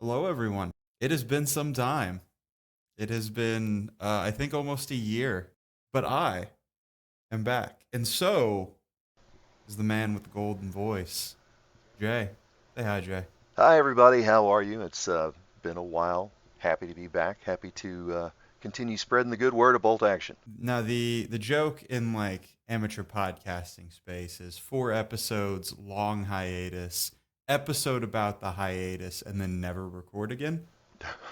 Hello, everyone. It has been some time. It has been, I think, almost a year, but I am back. And so is the man with the golden voice, Jay. Say hi, Jay. Hi, everybody. How are you? It's been a while. Happy to be back. Happy to continue spreading the good word of Bolt Action. Now, the joke in like amateur podcasting space is 4 episodes, long hiatus, episode about the hiatus, and then never record again.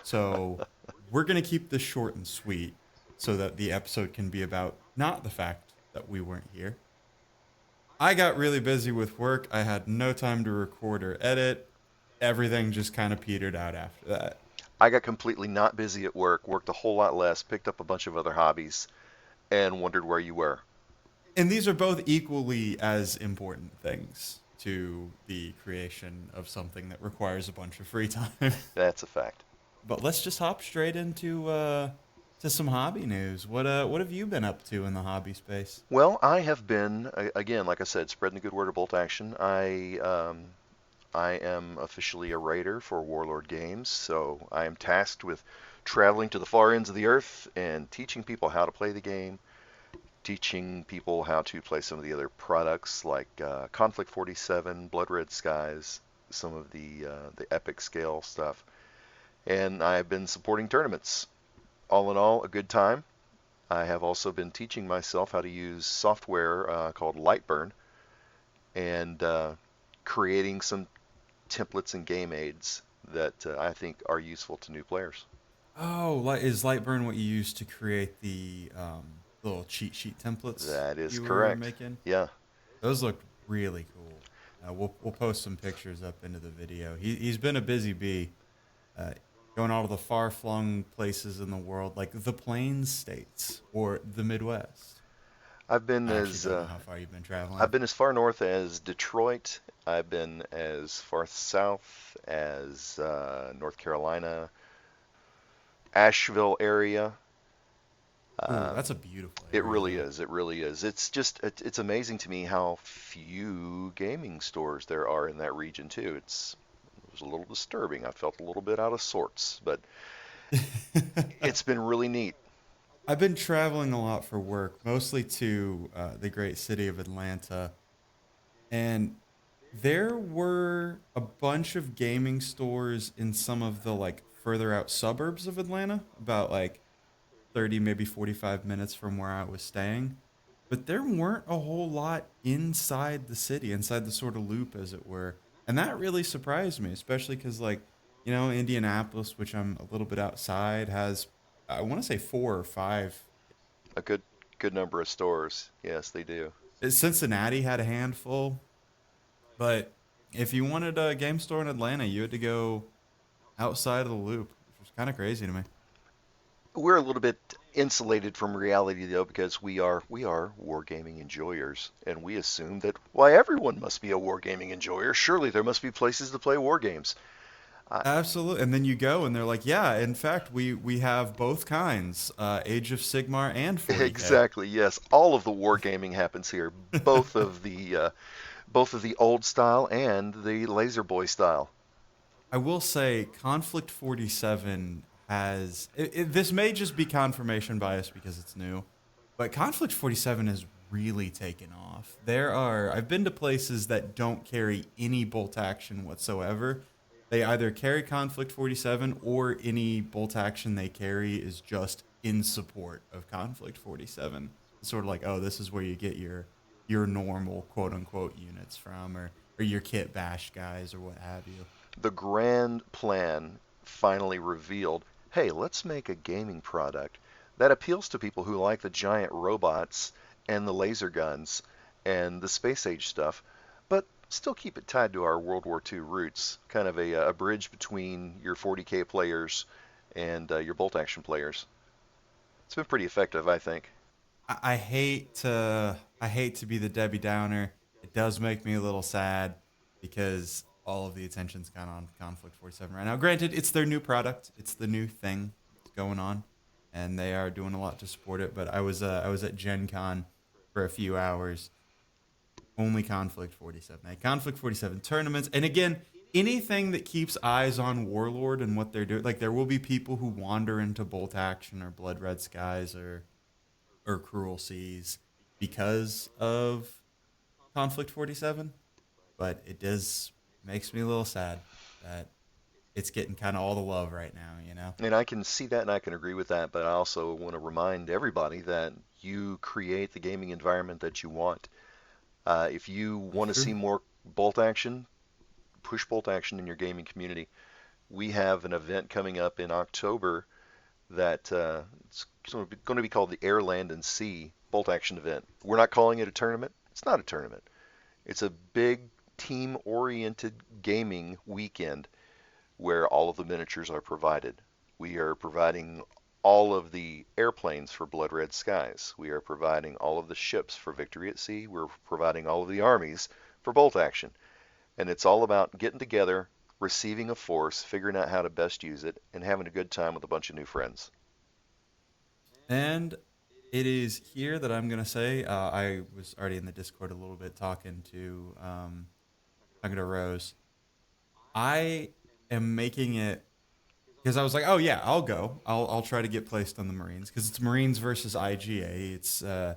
So we're going to keep this short and sweet so that the episode can be about not the fact that we weren't here. I got really busy with work. I had no time to record or edit. Everything just kind of petered out after that. I got completely not busy at work, worked a whole lot less, picked up a bunch of other hobbies, and wondered where you were. And these are both equally as important things to the creation of something that requires a bunch of free time. That's a fact. But let's just hop straight into to some hobby news. What have you been up to in the hobby space? Well, I have been, again, like I said, spreading the good word of Bolt Action. I am officially a writer for Warlord Games, so I am tasked with traveling to the far ends of the earth and teaching people how to play the game, teaching people how to play some of the other products like Conflict 47, Blood Red Skies, some of the epic scale stuff, and I've been supporting tournaments. All in all, a good time. I have also been teaching myself how to use software called Lightburn and creating some templates and game aids that I think are useful to new players. Oh, is Lightburn what you used to create the little cheat sheet templates That is you were correct. making? Yeah. Those look really cool. We'll post some pictures up into the video. He's been a busy bee, uh, going all to the far flung places in the world, like the Plains states or the Midwest. I've been I actually as don't know how far you've been I've traveling. been as far north as Detroit. I've been as far south as North Carolina, Asheville area. Ooh, that's Um, a beautiful it area, really though. is. It really is. It's amazing to me how few gaming stores there are in that region too. It was a little disturbing. I felt a little bit out of sorts, but it's been really neat. I've been traveling a lot for work, mostly to the great city of Atlanta, and there were a bunch of gaming stores in some of the like further out suburbs of Atlanta, about like 30, maybe 45 minutes from where I was staying. But there weren't a whole lot inside the city, inside the sort of loop, as it were. And that really surprised me, especially because, like, Indianapolis, which I'm a little bit outside, has, I want to say, 4 or 5. A good number of stores. Yes, they do. Cincinnati had a handful. But if you wanted a game store in Atlanta, you had to go outside of the loop, which was kind of crazy to me. We're a little bit insulated from reality though because we are wargaming enjoyers and we assume that why everyone must be a wargaming enjoyer. Surely there must be places to play war games. I, Absolutely. And then you go and they're like, yeah, in fact, we have both kinds, Age of Sigmar and 40K. exactly. Yes, all of the wargaming happens here. Both of the old style and the laser boy style. I will say Conflict 47 this may just be confirmation bias because it's new, but Conflict 47 has really taken off. I've been to places that don't carry any bolt action whatsoever. They either carry Conflict 47 or any bolt action they carry is just in support of Conflict 47. It's sort of like, oh, this is where you get your normal quote unquote units from, or your kit bash guys or what have you. The grand plan finally revealed, hey, let's make a gaming product that appeals to people who like the giant robots and the laser guns and the space age stuff, but still keep it tied to our World War II roots, kind of a bridge between your 40K players and your bolt action players. It's been pretty effective, I think. I hate to be the Debbie Downer. It does make me a little sad because all of the attention's kind of on Conflict 47 right now. Granted, it's their new product. It's the new thing that's going on, and they are doing a lot to support it. But I was at Gen Con for a few hours. Only Conflict 47. Conflict 47 tournaments, and again, anything that keeps eyes on Warlord and what they're doing. Like there will be people who wander into Bolt Action or Blood Red Skies or Cruel Seas because of Conflict 47, but it does makes me a little sad that it's getting kind of all the love right now, you know? And I can see that and I can agree with that, but I also want to remind everybody that you create the gaming environment that you want. If you That's want to see true. more bolt action, push bolt action in your gaming community. We have an event coming up in October that it's going to be called the Air, Land, and Sea Bolt Action Event. We're not calling it a tournament. It's not a tournament. It's a big team-oriented gaming weekend where all of the miniatures are provided. We are providing all of the airplanes for Blood Red Skies. We are providing all of the ships for Victory at Sea. We're providing all of the armies for Bolt Action. And it's all about getting together, receiving a force, figuring out how to best use it, and having a good time with a bunch of new friends. And it is here that I'm gonna say I was already in the Discord a little bit talking to Rose. I am making it because I was like, oh yeah, I'll go. I'll try to get placed on the Marines because it's Marines versus IGA. It's I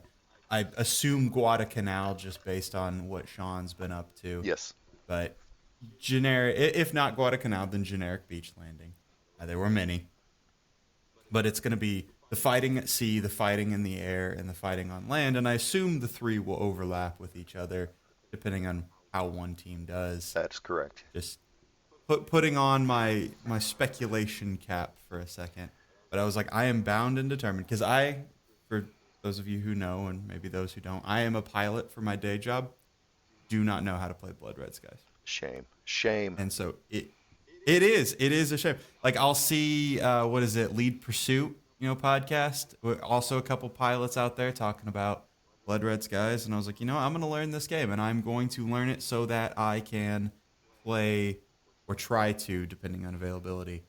assume Guadalcanal just based on what Sean's been up to, Yes, but generic. If not Guadalcanal, then generic beach landing. There were many, but it's going to be the fighting at sea, the fighting in the air, and the fighting on land. And I assume the three will overlap with each other depending on how one team does. that's correct. Just putting on my speculation cap for a second, but I was like, I am bound and determined because for those of you who know and maybe those who don't, I am a pilot for my day job. Do not know how to play Blood Red Skies, Shame. Shame. and so it is a shame. Like I'll see what is it, Lead Pursuit, podcast. Also a couple pilots out there talking about Blood Red Skies, and I was like, I'm going to learn this game, and I'm going to learn it so that I can play or try to, depending on availability,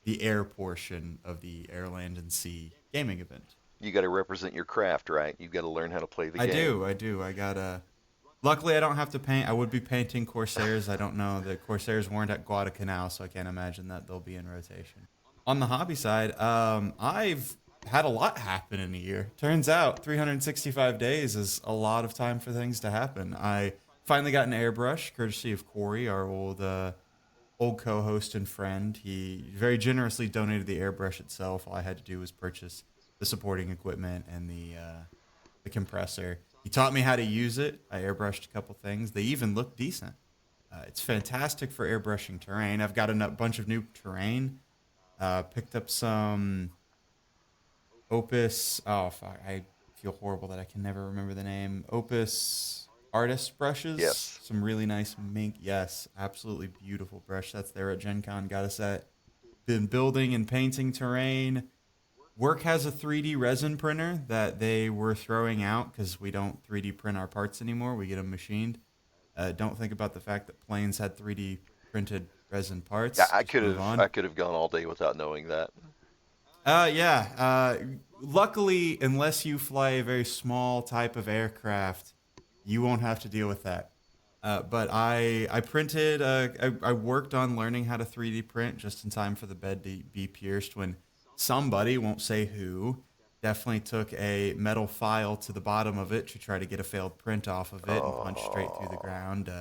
the air portion of the Air, Land, and Sea gaming event. You got to represent your craft, right? You've got to learn how to play the game. I do. I gotta. Luckily, I don't have to paint. I would be painting Corsairs. I don't know. The Corsairs weren't at Guadalcanal, so I can't imagine that they'll be in rotation. On the hobby side, I've had a lot happen in a year. Turns out 365 days is a lot of time for things to happen. I finally got an airbrush, courtesy of Corey, our old co-host and friend. He very generously donated the airbrush itself. All I had to do was purchase the supporting equipment and the compressor. He taught me how to use it. I airbrushed a couple things. They even look decent. It's fantastic for airbrushing terrain. I've got a bunch of new terrain. Picked up some Opus. Oh, fuck, I feel horrible that I can never remember the name. Opus artist brushes. Yes. Some really nice mink. Yes, absolutely beautiful brush. That's there at Gen Con. Got a set. Been building and painting terrain. Work has a 3D resin printer that they were throwing out because we don't 3D print our parts anymore. We get them machined. Don't think about the fact that planes had 3D printed resin Yeah, parts. I Just could move have I on. could have gone all day without knowing that. Yeah. Luckily, unless you fly a very small type of aircraft, you won't have to deal with that. But I printed. I worked on learning how to 3D print just in time for the bed to be pierced. When somebody, won't say who, definitely took a metal file to the bottom of it to try to get a failed print off of it and punched straight through the Oh, ground.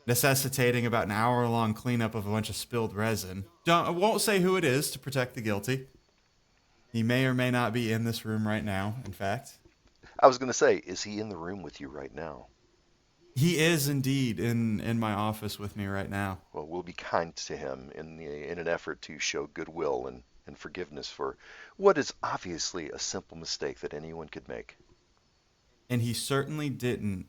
Necessitating about an hour-long cleanup of a bunch of spilled resin. I won't say who it is to protect the guilty. He may or may not be in this room right now, in fact. I was going to say, is he in the room with you right now? He is indeed in my office with me right now. Well, we'll be kind to him in an effort to show goodwill and forgiveness for what is obviously a simple mistake that anyone could make. And he certainly didn't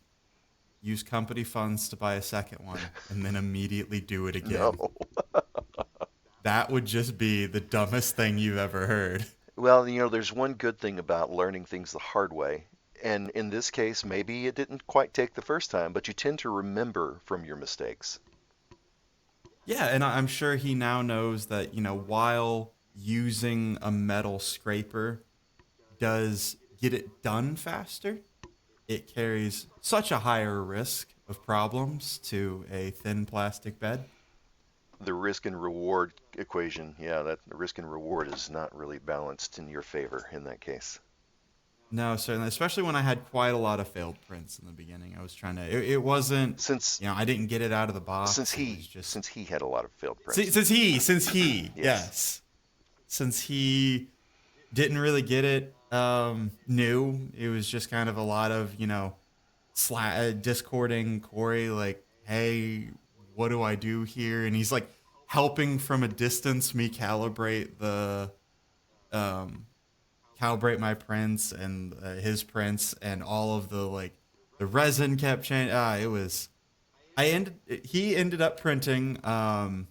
use company funds to buy a second one and then immediately do it No. again. That would just be the dumbest thing you've ever heard. Well, there's one good thing about learning things the hard way. And in this case, maybe it didn't quite take the first time, but you tend to remember from your mistakes. Yeah, and I'm sure he now knows that, while using a metal scraper does get it done faster, it carries such a higher risk of problems to a thin plastic bed. The risk and reward equation, yeah, that the risk and reward is not really balanced in your favor in that case. No, certainly, especially when I had quite a lot of failed prints in the beginning. I was trying to. It wasn't, Since I didn't get it out of the since box. It was he just since he had a lot of failed since prints. Yes. yes, since he didn't really get it new. It was just kind of a lot of discording Corey, like, hey, what do I do here? And he's like helping from a distance me um calibrate my prints and his prints, and all of the the resin kept changing. It was I ended he ended up printing a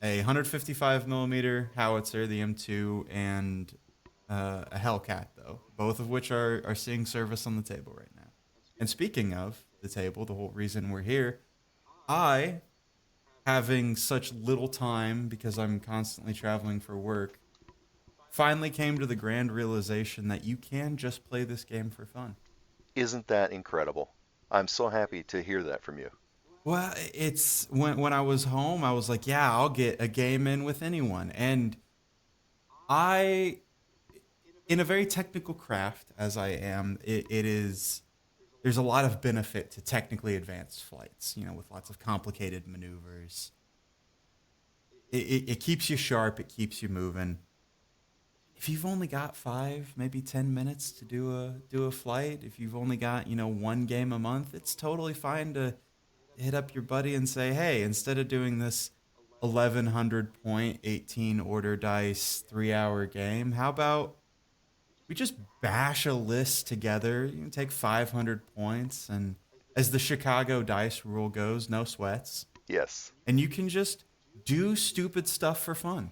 155 millimeter howitzer, the M2, and a Hellcat, though, both of which are seeing service on the table right now. And speaking of the table, the whole reason we're here, I, having such little time because I'm constantly traveling for work, finally came to the grand realization that you can just play this game for fun. Isn't that incredible? I'm so happy to hear that from you. Well, it's when I was home, I was like, yeah, I'll get a game in with anyone. And I, in a very technical craft as I am, it is there's a lot of benefit to technically advanced flights, with lots of complicated maneuvers. It keeps you sharp, it keeps you moving. If you've only got 5, maybe 10 minutes to do a flight, if you've only got, one game a month, it's totally fine to hit up your buddy and say, hey, instead of doing this 1100 point 18 order dice 3 hour game, how about we just bash a list together? You can take 500 points, and as the Chicago dice rule goes, no sweats. Yes. And you can just do stupid stuff for fun.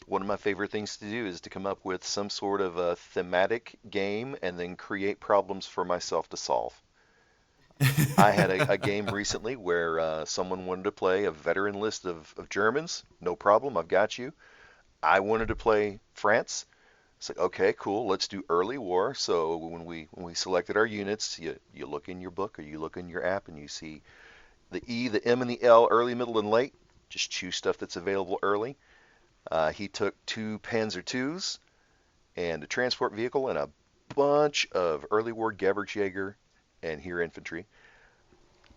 One of my favorite things to do is to come up with some sort of a thematic game and then create problems for myself to solve. I had a game recently where someone wanted to play a veteran list of Germans. No problem, I've got you. I wanted to play France. It's like, okay, cool, let's do early war. So when we selected our units, you look in your book or you look in your app and you see the E, the M, and the L, early, middle, and late. Just choose stuff that's available early. He took two Panzer IIs and a transport vehicle and a bunch of early war Gewürzträger and Heer infantry.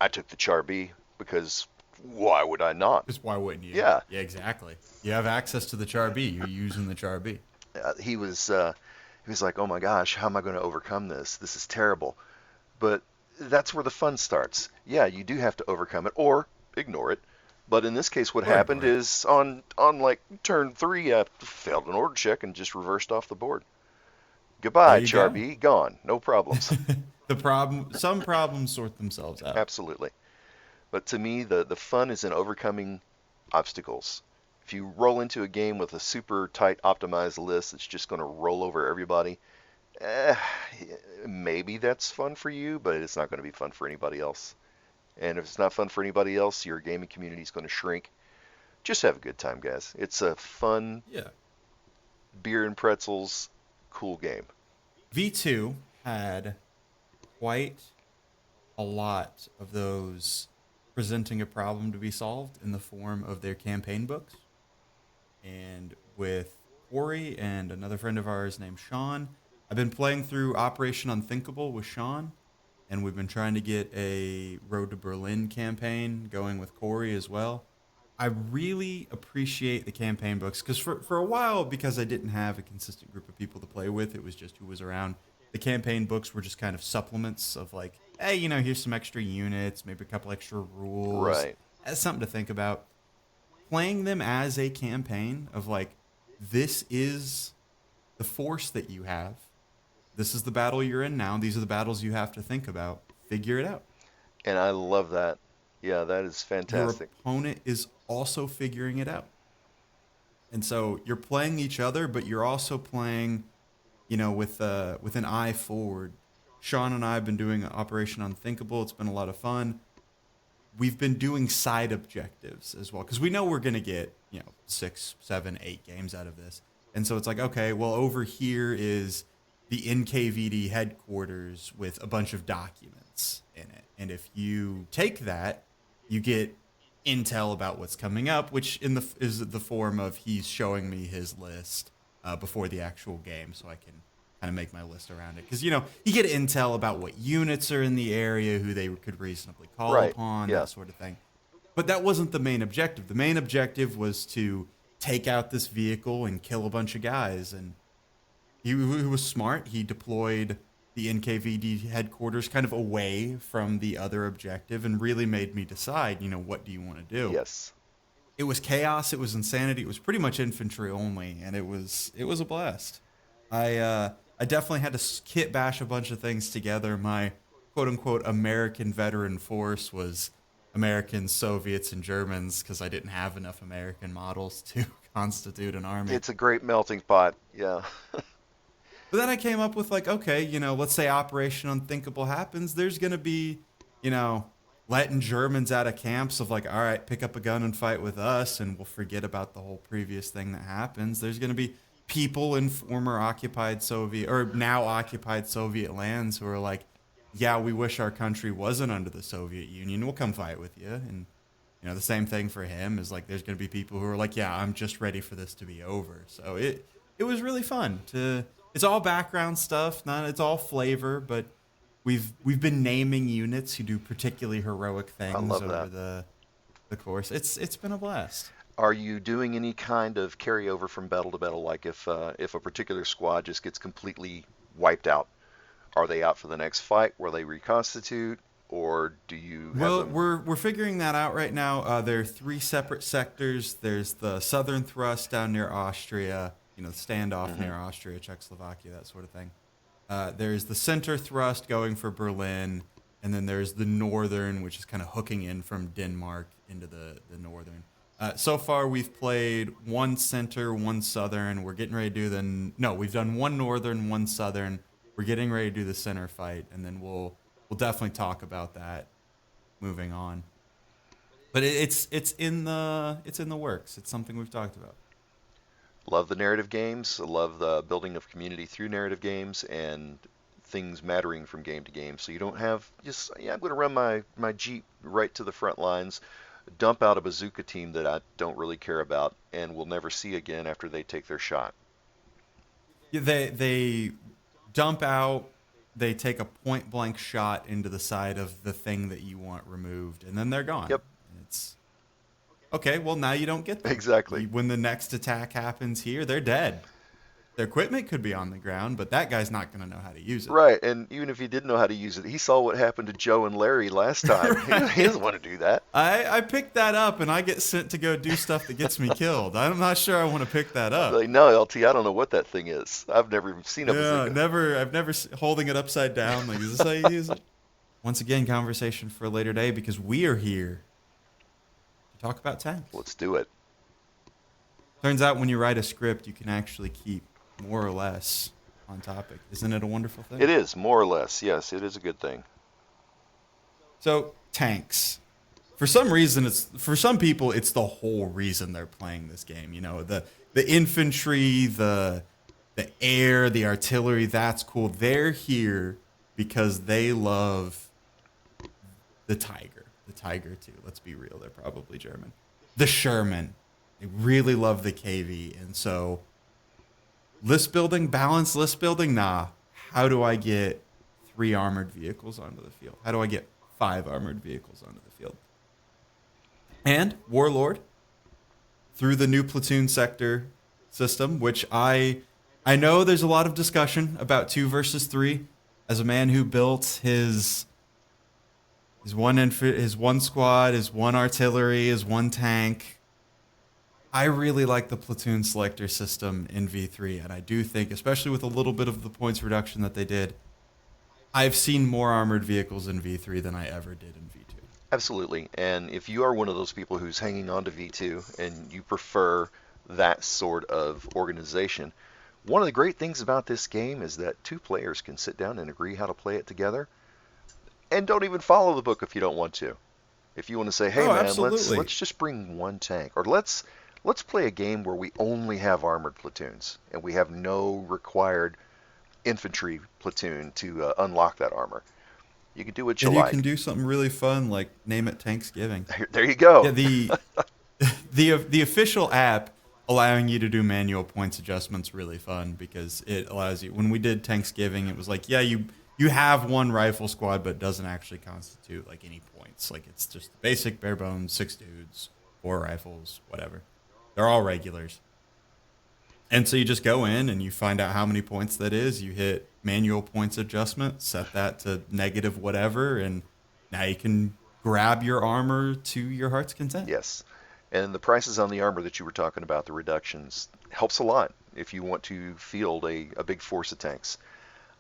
I took the Char B because why would I not? Just why wouldn't you? Yeah, Yeah, exactly. You have access to the Char B. You're using the Char B. he was like, oh my gosh, how am I going to overcome this? This is terrible. But that's where the fun starts. Yeah, you do have to overcome it or ignore it. But in this case, what Or happened ignore it. is on like turn three, I failed an order check and just reversed off the board. There Goodbye, you go. Charby, gone, no problems. Some problems sort themselves out. Absolutely. But to me, the fun is in overcoming obstacles. If you roll into a game with a super tight optimized list that's just going to roll over everybody, eh, maybe that's fun for you, but it's not going to be fun for anybody else. And if it's not fun for anybody else, your gaming community is going to shrink. Just have a good time, guys. It's a fun Yeah. beer and pretzels, cool game. V2 had quite a lot of those presenting a problem to be solved in the form of their campaign books. And with Corey and another friend of ours named Sean, I've been playing through Operation Unthinkable with Sean, and we've been trying to get a Road to Berlin campaign going with Corey as well. I really appreciate the campaign books because for a while, because I didn't have a consistent group of people to play with, it was just who was around. The campaign books were just kind of supplements of like, hey, here's some extra units, maybe a couple extra rules, Right. as something to think about. Playing them as a campaign of like, this is the force that you have. This is the battle you're in now. These are the battles you have to think about. Figure it out. And I love that. Yeah, that is Your fantastic. opponent is also figuring it out. And so you're playing each other, but you're also playing, with an eye forward. Sean and I have been doing Operation Unthinkable. It's been a lot of fun. We've been doing side objectives as well because we know we're going to get 6, 7, 8 games out of this. And so it's like, okay, well, over here is the NKVD headquarters with a bunch of documents in it. And if you take that, you get intel about what's coming up, which in the is the form of he's showing me his list before the actual game, so I can kind of make my list around it. Because you get intel about what units are in the area, who they could reasonably call Right. upon, Yeah. that sort of thing. But that wasn't the main objective. The main objective was to take out this vehicle and kill a bunch of guys. And he was smart. He deployed the NKVD headquarters kind of away from the other objective and really made me decide, what do you want to do? Yes. It was chaos. It was insanity. It was pretty much infantry only, and it was a blast. I definitely had to kit bash a bunch of things together. My quote unquote American veteran force was Americans, Soviets, and Germans because I didn't have enough American models to constitute an army. It's a great melting pot. Yeah. But then I came up with like, okay, let's say Operation Unthinkable happens. There's gonna be, you know, letting Germans out of camps of like, all right, pick up a gun and fight with us, and we'll forget about the whole previous thing that happens. There's gonna be people in former occupied Soviet or now occupied Soviet lands who are like, yeah, we wish our country wasn't under the Soviet Union. We'll come fight with you. And the same thing for him is like there's going to be people who are like, yeah, I'm just ready for this to be over. So it was really fun to it's all background stuff, not it's all flavor, but we've been naming units who do particularly heroic I things love over that. the course. It's been a blast. Are you doing any kind of carryover from battle to battle? Like if a particular squad just gets completely wiped out, are they out for the next fight where they reconstitute, or do you have Well, them? we're figuring that out right now. There are three separate sectors. There's the southern thrust down near Austria, the standoff Hmm. near Austria, Czechoslovakia, that sort of thing. There's the center thrust going for Berlin, and then there's the northern, which is kind of hooking in from Denmark into the northern. So far, we've played one center, one southern. We're getting ready to do the no. We've done one northern, one southern. We're getting ready to do the center fight, and then we'll definitely talk about that moving on. But it's in the works. It's something we've talked about. Love the narrative games. Love the building of community through narrative games and things mattering from game to game. So you don't have just, yeah, I'm going to run my Jeep right to the front lines, dump out a bazooka team that I don't really care about and will never see again after they take their shot. Yeah, they dump out. They take a point blank shot into the side of the thing that you want removed, and then they're gone. Yep, It's okay. Well, now you don't get them. exactly. When the next attack happens here, they're dead. Their equipment could be on the ground, but that guy's not going to know how to use it. Right, and even if he didn't know how to use it, he saw what happened to Joe and Larry last time. He Right. doesn't want to do that. I picked that up and I get sent to go do stuff that gets me killed. I'm not sure I want to pick that I'd be up. like, no, LT, I don't know what that thing is. I've never even seen a Yeah, bazooka. never. I've never holding it upside down. Like, is this how you use it? Once again, conversation for a later day because we are here to talk about tanks. Let's do it. Turns out when you write a script, you can actually keep more or less on topic. Isn't it a wonderful thing? It is, more or less. Yes, it is a good thing. So tanks. For some reason, it's for some people, it's the whole reason they're playing this game. The infantry, the air, the artillery. That's cool. They're here because they love the Tiger. The Tiger too. Let's be real. They're probably German. The Sherman. They really love the KV, and so list building, balanced list building. Nah. How do I get 3 armored vehicles onto the field? How do I get 5 armored vehicles onto the field? And Warlord through the new platoon sector system, which I know there's a lot of discussion about 2 versus 3. As a man who built his one squad, his one artillery, his one tank, I really like the platoon selector system in V3, and I do think, especially with a little bit of the points reduction that they did, I've seen more armored vehicles in V3 than I ever did in V2. Absolutely. And if you are one of those people who's hanging on to V2 and you prefer that sort of organization, one of the great things about this game is that two players can sit down and agree how to play it together and don't even follow the book if you don't want to. If you want to say, "Hey Oh, man, let's absolutely. let's just bring one tank," or let's play a game where we only have armored platoons and we have no required infantry platoon to unlock that armor. You can do what you And you can like. do something really fun like name it Thanksgiving. There you go. Yeah, the official app allowing you to do manual points adjustments really fun because it allows you. When we did Thanksgiving, it was like, yeah, you have one rifle squad, but it doesn't actually constitute like any points. Like it's just the basic bare bones, 6 dudes, 4 rifles, whatever. They're all regulars. And so you just go in and you find out how many points that is. You hit manual points adjustment, set that to negative whatever, and now you can grab your armor to your heart's content. Yes. And the prices on the armor that you were talking about, the reductions, helps a lot if you want to field a big force of tanks.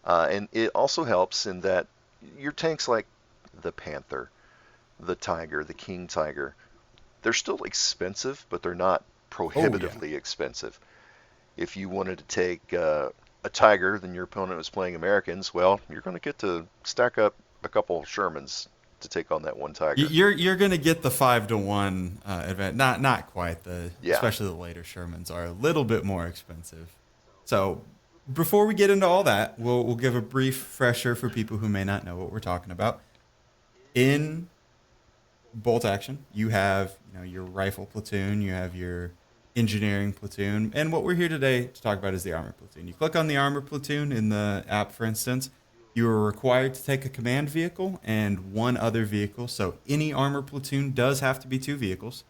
And it also helps in that your tanks like the Panther, the Tiger, the King Tiger, they're still expensive, but they're not Oh yeah. prohibitively expensive. If you wanted to take a Tiger, then your opponent was playing Americans, well, you're going to get to stack up a couple Shermans to take on that one Tiger. You're gonna get the 5-to-1 advantage. Not quite the, Yeah. especially the later Shermans are a little bit more expensive. So before we get into all that, we'll give a brief fresher for people who may not know what we're talking about. In bolt action, you have your rifle platoon, you have your engineering platoon, and what we're here today to talk about is the armor platoon. You click on the armor platoon in the app, for instance. You are required to take a command vehicle and one other vehicle. So any armor platoon does have to be 2 vehicles.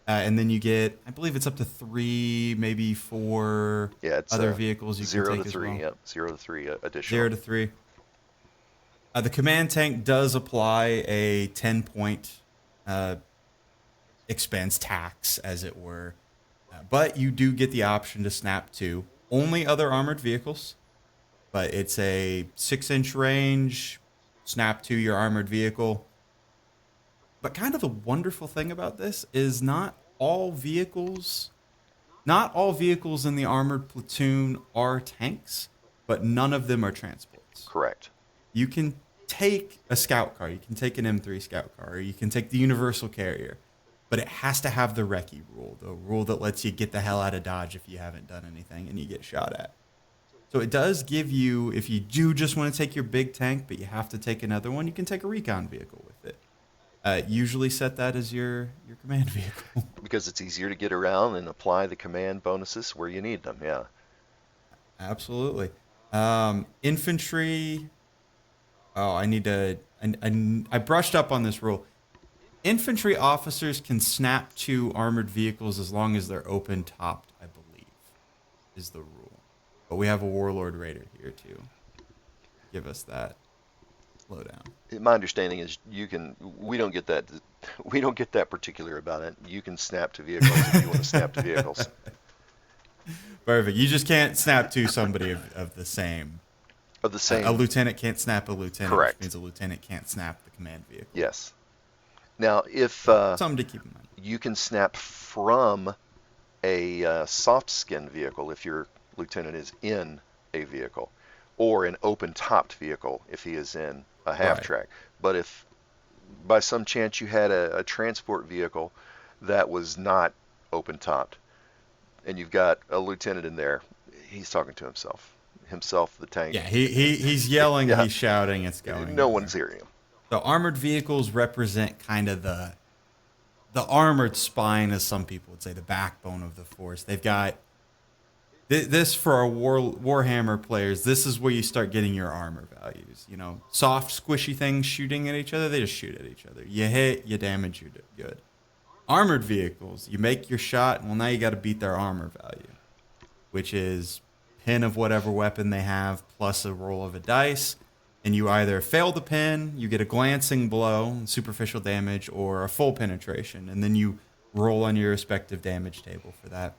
And then you get, I believe it's up to 3, maybe 4 Yeah, it's other vehicles you can 0 to take as 3. well. Yep, 0 to 3 Zero additional. to 3. The command tank does apply a 10-point uh, expense tax, as it were. But you do get the option to snap to only other armored vehicles. But it's a 6-inch range, snap to your armored vehicle. But kind of the wonderful thing about this is not all vehicles in the armored platoon are tanks, but none of them are transports. Correct. You can take a scout car, you can take an M3 scout car, or you can take the universal carrier, but it has to have the recce rule, the rule that lets you get the hell out of Dodge if you haven't done anything and you get shot at. So it does give you, if you do just want to take your big tank, but you have to take another one, you can take a recon vehicle with it. Usually set that as your command vehicle. Because it's easier to get around and apply the command bonuses where you need them. Yeah. Absolutely. Infantry. Oh, I need to. I brushed up on this rule. Infantry officers can snap to armored vehicles as long as they're open topped, I believe, is the rule. But we have a Warlord Raider here to give us that lowdown. My understanding is you can. We don't get that. We don't get that particular about it. You can snap to vehicles if you want to snap to vehicles Perfect. You just can't snap to somebody of the same. of the A same. lieutenant can't snap a lieutenant, which Correct. means a lieutenant can't snap the command vehicle. Yes. Now, if So something to keep in mind. you can snap from a soft skin vehicle if your lieutenant is in a vehicle, or an open topped vehicle if he is in a half Right. track. But if by some chance you had a transport vehicle that was not open topped, and you've got a lieutenant in there, he's talking to himself. Himself, the tank. Yeah, he's yelling, Yeah, he's shouting, it's going no one's nowhere. hearing him. So armored vehicles represent kind of the armored spine, as some people would say, the backbone of the force. They've got this for our Warhammer players. This is where you start getting your armor values. Soft, squishy things shooting at each other. They just shoot at each other. You hit, you damage, you're good. Armored vehicles, you make your shot. Well, now you got to beat their armor value, which is pin of whatever weapon they have plus a roll of a dice. And you either fail the pin, you get a glancing blow, superficial damage, or a full penetration. And then you roll on your respective damage table for that.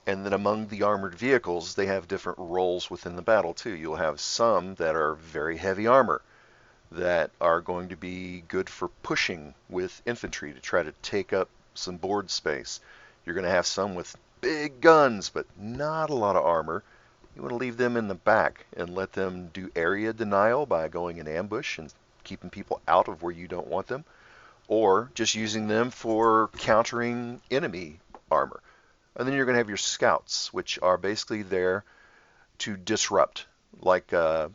And then among the armored vehicles, they have different roles within the battle too. You'll have some that are very heavy armor that are going to be good for pushing with infantry to try to take up some board space. You're going to have some with big guns but not a lot of armor. You want to leave them in the back and let them do area denial by going in ambush and keeping people out of where you don't want them, or just using them for countering enemy armor. And then you're going to have your scouts, which are basically there to disrupt. like the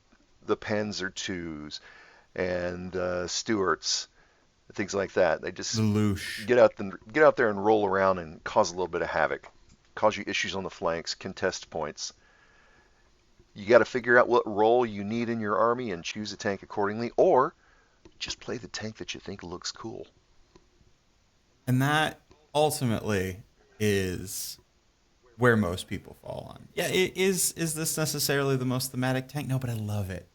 Panzer IIs and Stuarts, things like that. They The just loosh. get out there and roll around and cause a little bit of havoc, cause you issues on the flanks, contest points. You got to figure out what role you need in your army and choose a tank accordingly, or just play the tank that you think looks cool. And that ultimately is where most people fall on. Yeah, is this necessarily the most thematic tank? No, but I love it.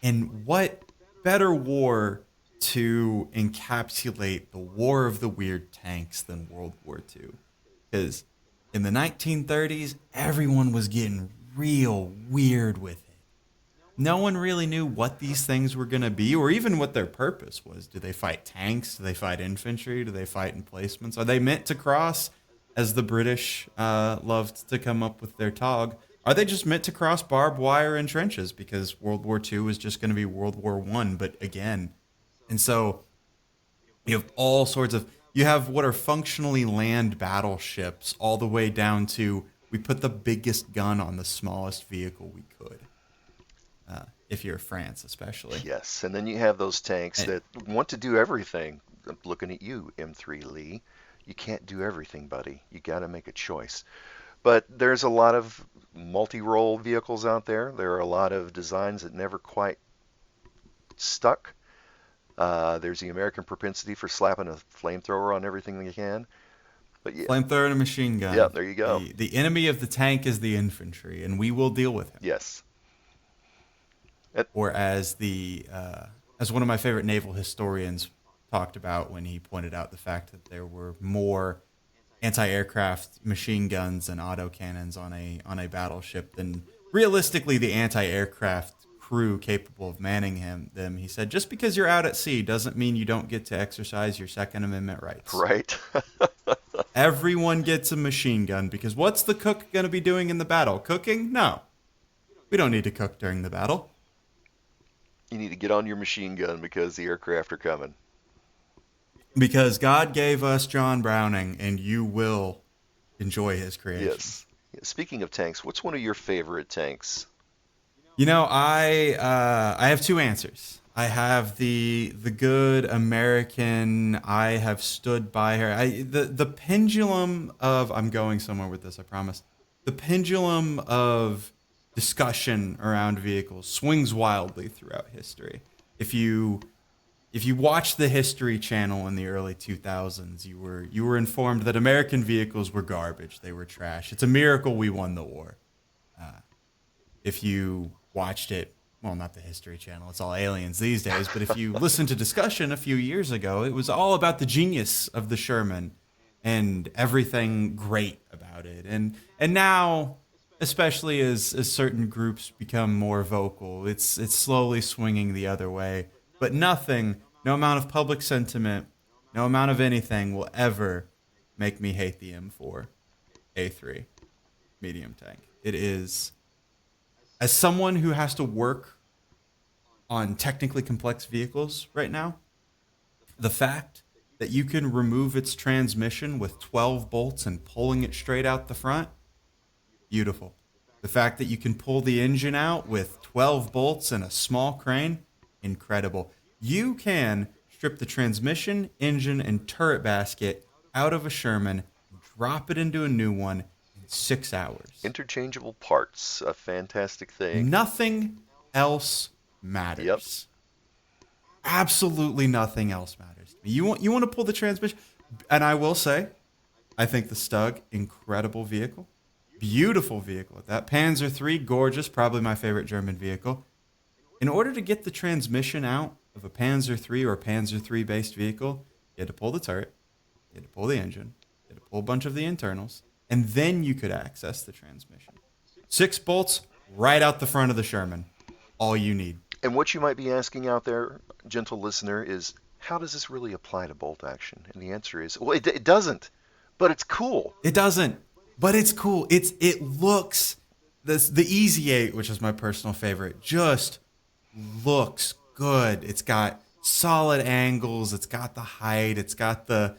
And what better war to encapsulate the war of the weird tanks than World War II? Because in the 1930s, everyone was getting real weird with it. No one really knew what these things were going to be or even what their purpose was. Do they fight tanks? Do they fight infantry? Do they fight emplacements? Are they meant to cross, as the British loved to come up with their tog? Are they just meant to cross barbed wire and trenches because World War II was just going to be World War One, but again? And so you have all sorts of, you have what are functionally land battleships all the way down to we put the biggest gun on the smallest vehicle we could, if you're France, especially. Yes, and then you have those tanks And that want to do everything. I'm looking at you, M3 Lee. You can't do everything, buddy. You got to make a choice. But there's a lot of multi-role vehicles out there. There are a lot of designs that never quite stuck. There's the American propensity for slapping a flamethrower on everything they can. But yeah, flamethrower and a machine yeah, gun. there you go. The enemy of the tank is the infantry, and we will deal with him. Yes. Or as one of my favorite naval historians talked about when he pointed out the fact that there were more anti-aircraft machine guns and autocannons on a battleship than realistically the anti-aircraft crew capable of manning them. He said, just because you're out at sea doesn't mean you don't get to exercise your Second Amendment rights. Right. Everyone gets a machine gun because what's the cook going to be doing in the battle? Cooking? No. We don't need to cook during the battle You need to get on your machine gun because the aircraft are coming. because God gave us John Browning and you will enjoy his creations. Yes. Yeah, speaking of tanks, what's one of your favorite tanks? I have two answers. I have the good American. I have stood by her. The pendulum of I'm going somewhere with this. I promise. The pendulum of discussion around vehicles swings wildly throughout history. If you if you watched the History Channel in the early 2000s, you were informed that American vehicles were garbage. They were trash. It's a miracle we won the war. If you watched it, well, not the History Channel, it's all aliens these days, but if you listened to discussion a few years ago, it was all about the genius of the Sherman and everything great about it. And now, especially as certain groups become more vocal, it's slowly swinging the other way. But nothing, no amount of public sentiment, no amount of anything will ever make me hate the M4 A3 medium tank. It is, as someone who has to work on technically complex vehicles right now, the fact that you can remove its transmission with 12 bolts and pulling it straight out the front, beautiful. The fact that you can pull the engine out with 12 bolts and a small crane, incredible. You can strip the transmission, engine, and turret basket out of a Sherman, drop it into a new one in 6 hours. Interchangeable parts, a fantastic thing. Nothing else Yep. matters. Absolutely nothing else matters to me. You want to pull the transmission, and I will say, I think the Stug, incredible vehicle, beautiful vehicle. That Panzer III, gorgeous, probably my favorite German vehicle. In order to get the transmission out of a Panzer III or Panzer III based vehicle, you had to pull the turret, you had to pull the engine, you had to pull a bunch of the internals, and then you could access the transmission. 6 bolts right out the front of the Sherman. All you need. And what you might be asking out there, gentle listener, is how does this really apply to bolt action? And the answer is, well, it doesn't, but it's cool. It doesn't, but it's cool. It looks this the Easy 8, which is my personal favorite, just looks good. It's got solid angles, it's got the height, it's got the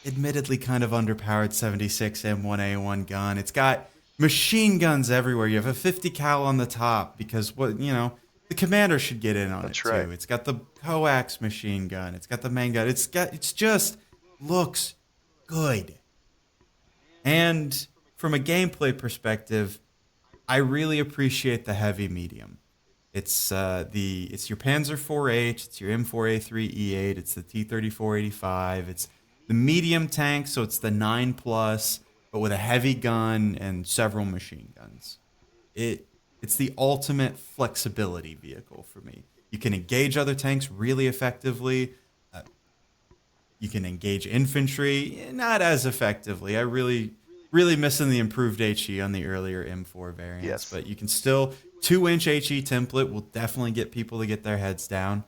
admittedly kind of underpowered 76 M1A1 gun. It's got machine guns everywhere. You have a 50 cal on the top because the commander should get in on it That's right. too. It's got the coax machine gun. It's got the main gun. It's just looks good. And from a gameplay perspective, I really appreciate the heavy medium. It's your Panzer 4H, it's your M4A3 E8, it's the T-34-85, it's the medium tank, so it's the 9 plus, but with a heavy gun and several machine guns. It's the ultimate flexibility vehicle for me. You can engage other tanks really effectively. Uh, you can engage infantry, not as effectively. I really missing the improved HE on the earlier M4 variants, Yes. but you can still 2-inch HE template will definitely get people to get their heads down.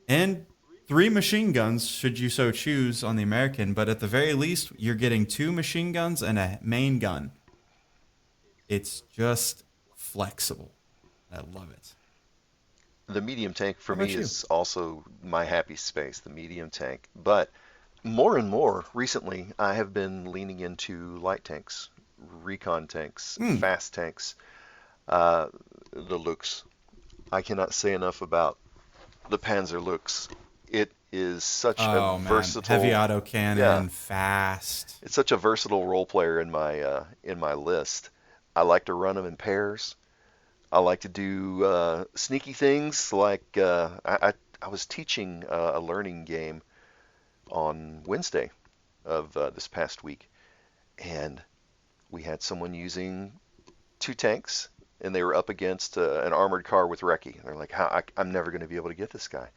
And 3 machine guns, should you so choose, on the American, but at the very least, you're getting 2 machine guns and a main gun. It's just flexible. I love it. The medium tank How for me about you? is also my happy space, the medium tank. But more and more recently, I have been leaning into light tanks, recon tanks, Hmm. fast tanks, uh, the looks. I cannot say enough about the Panzer looks. It is such a Oh man, heavy versatile, yeah, autocannon, fast. it's such a versatile role player in my list. I like to run them in pairs. I like to do sneaky things like I was teaching a learning game on Wednesday of this past week, and we had someone using 2 tanks, and they were up against an armored car with recce. They're like, I'm never going to be able to get this guy.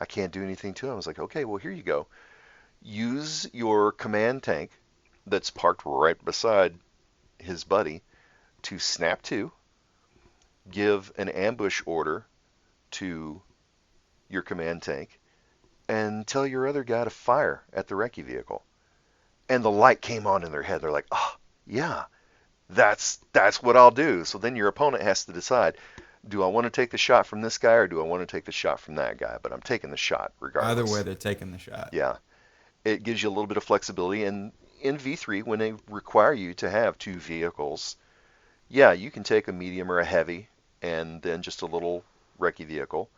I can't do anything to him. I was like, okay, well, here you go. Use your command tank that's parked right beside his buddy to snap to, give an ambush order to your command tank, and tell your other guy to fire at the recce vehicle. And the light came on in their head. They're like, oh, yeah, that's what I'll do. So then your opponent has to decide, do I want to take the shot from this guy or do I want to take the shot from that guy? But I'm taking the shot Either way, regardless. they're taking the shot. Yeah, it gives you a little bit of flexibility. And in V3, when they require you to have 2 vehicles, yeah, you can take a medium or a heavy and then just a little recce vehicle,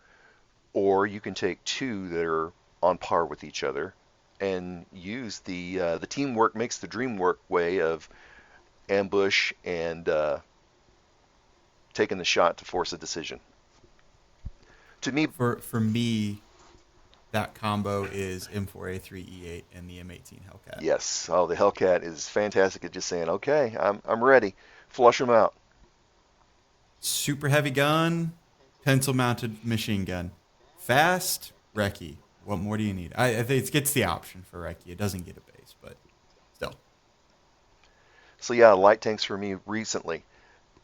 or you can take 2 that are on par with each other and use the teamwork makes the dream work way of ambush and taking the shot to force a decision. To me, For me, that combo is M4A3 E8 and the M18 Hellcat. yes. Oh, the Hellcat is fantastic at just saying, okay, I'm ready. Flush them out. Super heavy gun, pencil mounted machine gun. Fast, recce. What more do you need? I think it gets the option for recce. It doesn't get a base, but still. So yeah, light tanks for me recently.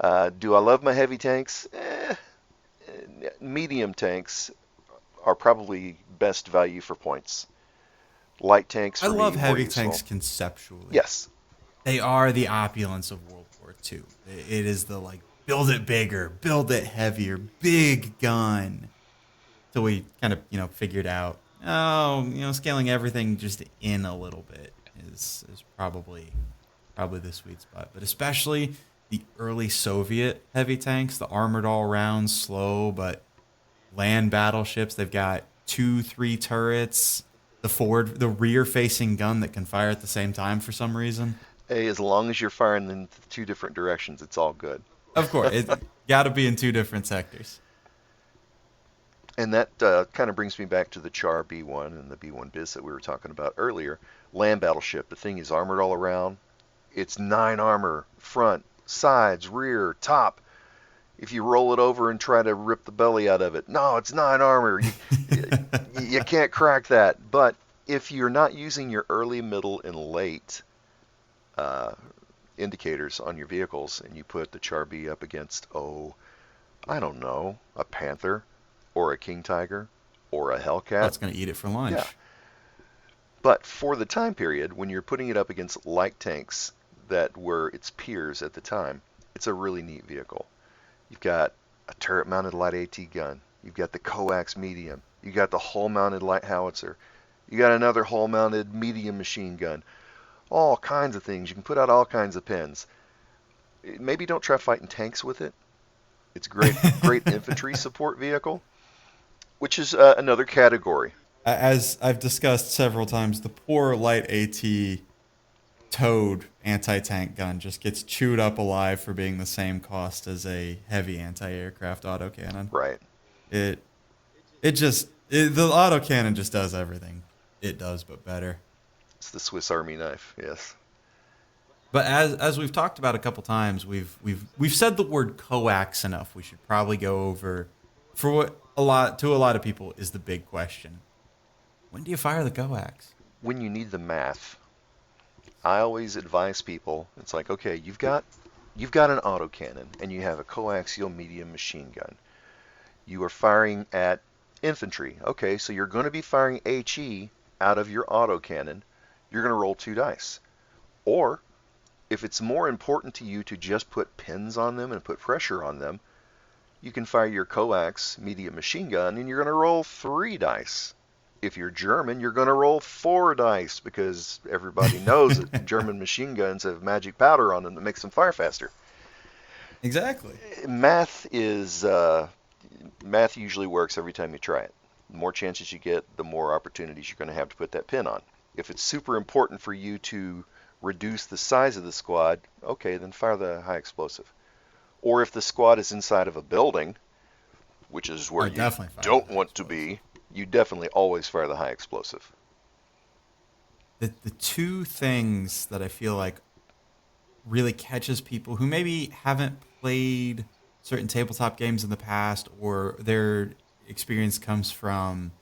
Do I love my heavy tanks? Medium tanks are probably best value for points. Light tanks I for me love more heavy useful. tanks conceptually. Yes. They are the opulence of World War II. It is the like build it bigger, build it heavier, big gun. So we kind of figured out, scaling everything just in a little bit is probably the sweet spot. But especially the early Soviet heavy tanks, the armored all round, slow but land battleships. They've got 2, 3 turrets, the rear facing gun that can fire at the same time for some reason. Hey, as long as you're firing in 2 different directions, it's all good. Of course, it got to be in 2 different sectors. And that kind of brings me back to the Char B1 and the B1 Biz that we were talking about earlier. Land battleship. The thing is armored all around. It's 9 armor, front, sides, rear, top. If you roll it over and try to rip the belly out of it, no, it's 9 armor. You can't crack that. But if you're not using your early, middle, and late uh, indicators on your vehicles, and you put the Char B up against, oh, I don't know, a Panther or a King Tiger or a Oh, Hellcat, it's gonna eat it for yeah. lunch. But for the time period, when you're putting it up against light tanks that were its peers at the time, it's a really neat vehicle. You've got a turret-mounted light AT gun. You've got the coax medium. You got the hull-mounted light howitzer. You got another hull-mounted medium machine gun. All kinds of things. You can put out all kinds of pins. Maybe don't try fighting tanks with it. It's great infantry support vehicle, which is another category. As I've discussed several times, the poor light AT towed anti-tank gun just gets chewed up alive for being the same cost as a heavy anti-aircraft autocannon. Right. It the autocannon just does everything it does but better. It's the Swiss Army knife. Yes. But as we've talked about a couple times, we've said the word coax enough. We should probably go over for what a lot of people is the big question. When do you fire the coax? When you need the math, I always advise people. It's like, okay, you've got an autocannon and you have a coaxial medium machine gun. You are firing at infantry. Okay, so you're going to be firing HE out of your autocannon. You're going to roll 2 dice. Or if it's more important to you to just put pins on them and put pressure on them, you can fire your coax medium machine gun and you're going to roll 3 dice. If you're German, you're going to roll 4 dice because everybody knows that German machine guns have magic powder on them that makes them fire faster. Exactly. Math is math usually works every time you try it. The more chances you get, the more opportunities you're going to have to put that pin on. If it's super important for you to reduce the size of the squad, okay, then fire the high explosive. Or if the squad is inside of a building, which is where I you definitely fire don't the high want to explosive. be, you definitely always fire the high explosive. The two things that I feel like really catches people who maybe haven't played certain tabletop games in the past, or their experience comes from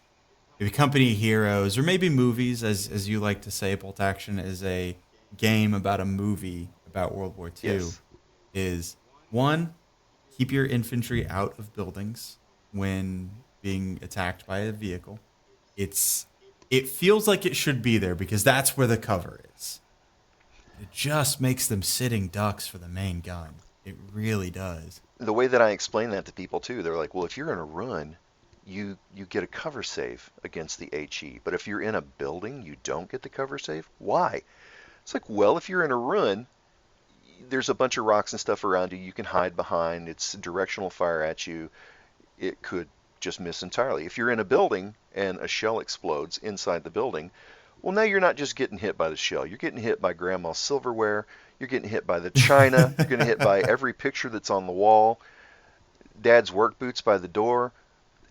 maybe company heroes or maybe movies, as you like to say, Bolt Action is a game about a movie about World War II, Yes, is one, keep your infantry out of buildings when being attacked by a vehicle. It's it feels like it should be there because that's where the cover is. It just makes them sitting ducks for the main gun. It really does. the way that I explain that to people too, they're like, well, if you're in a run, you get a cover save against the HE, but if you're in a building, you don't get the cover save. Why? It's like, well, if you're in a run, there's a bunch of rocks and stuff around you. You can hide behind. It's directional fire at you. It could just miss entirely. If you're in a building and a shell explodes inside the building, well, now you're not just getting hit by the shell. You're getting hit by grandma's silverware. You're getting hit by the china. You're getting hit by every picture that's on the wall. Dad's work boots by the door.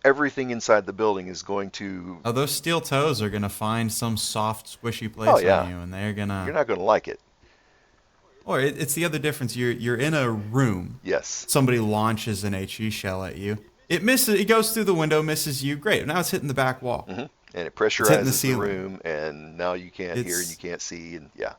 Everything inside the building is going to. Oh, those steel toes are gonna find some soft, squishy Oh place on yeah, you, and they're you're gonna. not going to like it. Or it's the other difference. You're in a room. Yes. Somebody launches an HE shell at you. It misses. It goes through the window, misses you. Great. Now it's hitting the back wall. And it It's hitting the pressurizes the ceiling. room, and now you can't hear and you It's can't see, and yeah,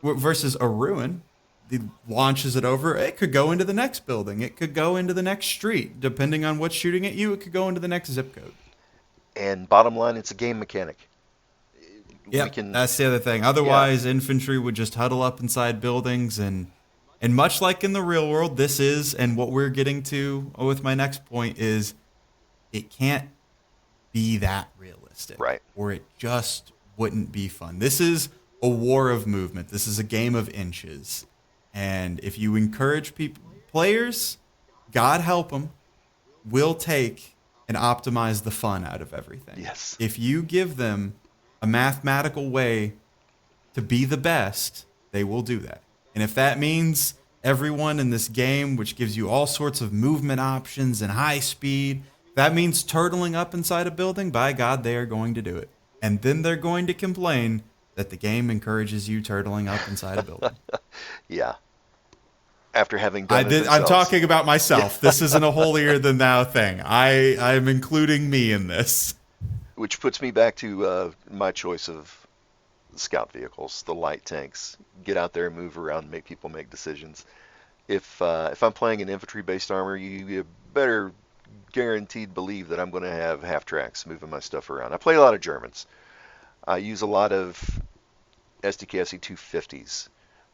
versus a ruin. It launches it over. It could go into the next building. It could go into the next street. Depending on what's shooting at you, it could go into the next zip code. and bottom line, it's a game mechanic. We Yep, can, that's the other thing. yeah, Otherwise, infantry would just huddle up inside buildings, and much like in the real world, this is, and what we're getting to with my next point is, it can't be that realistic, right. or it just wouldn't be fun. This is a war of movement. This is a game of inches, and if you encourage people, players, God help them, will take and optimize the fun out of everything. Yes, If you give them a mathematical way to be the best, they will do that. And if that means everyone in this game, which gives you all sorts of movement options and high speed, that means turtling up inside a building, by God, they are going to do it. And then they're going to complain that the game encourages you turtling up inside a building. yeah. After having done it I'm themselves. talking about Yeah. myself. This isn't a holier than thou thing. I'm including me in this. Which puts me back to my choice of scout vehicles, the light tanks. Get out there and move around, make people make decisions. If I'm playing an infantry-based armor, you better guaranteed believe that I'm going to have half tracks moving my stuff around. I play a lot of Germans. I use a lot of SDKFC 250s,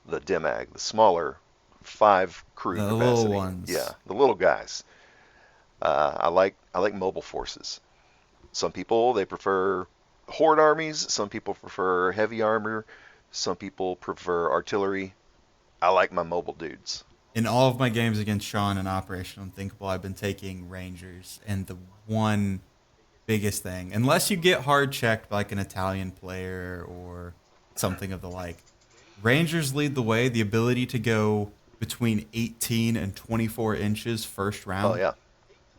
the Demag, the smaller 5 crew The little capacity. Yeah, ones. the little guys. I like mobile forces. Some people they prefer horde armies. Some people prefer heavy armor. Some people prefer artillery. I like my mobile dudes. In all of my games against Sean in Operation Unthinkable, I've been taking Rangers, and the one biggest thing, unless you get hard checked by like an Italian player or something of the like, Rangers lead the way. The ability to go between 18 and 24 inches first Oh round. yeah.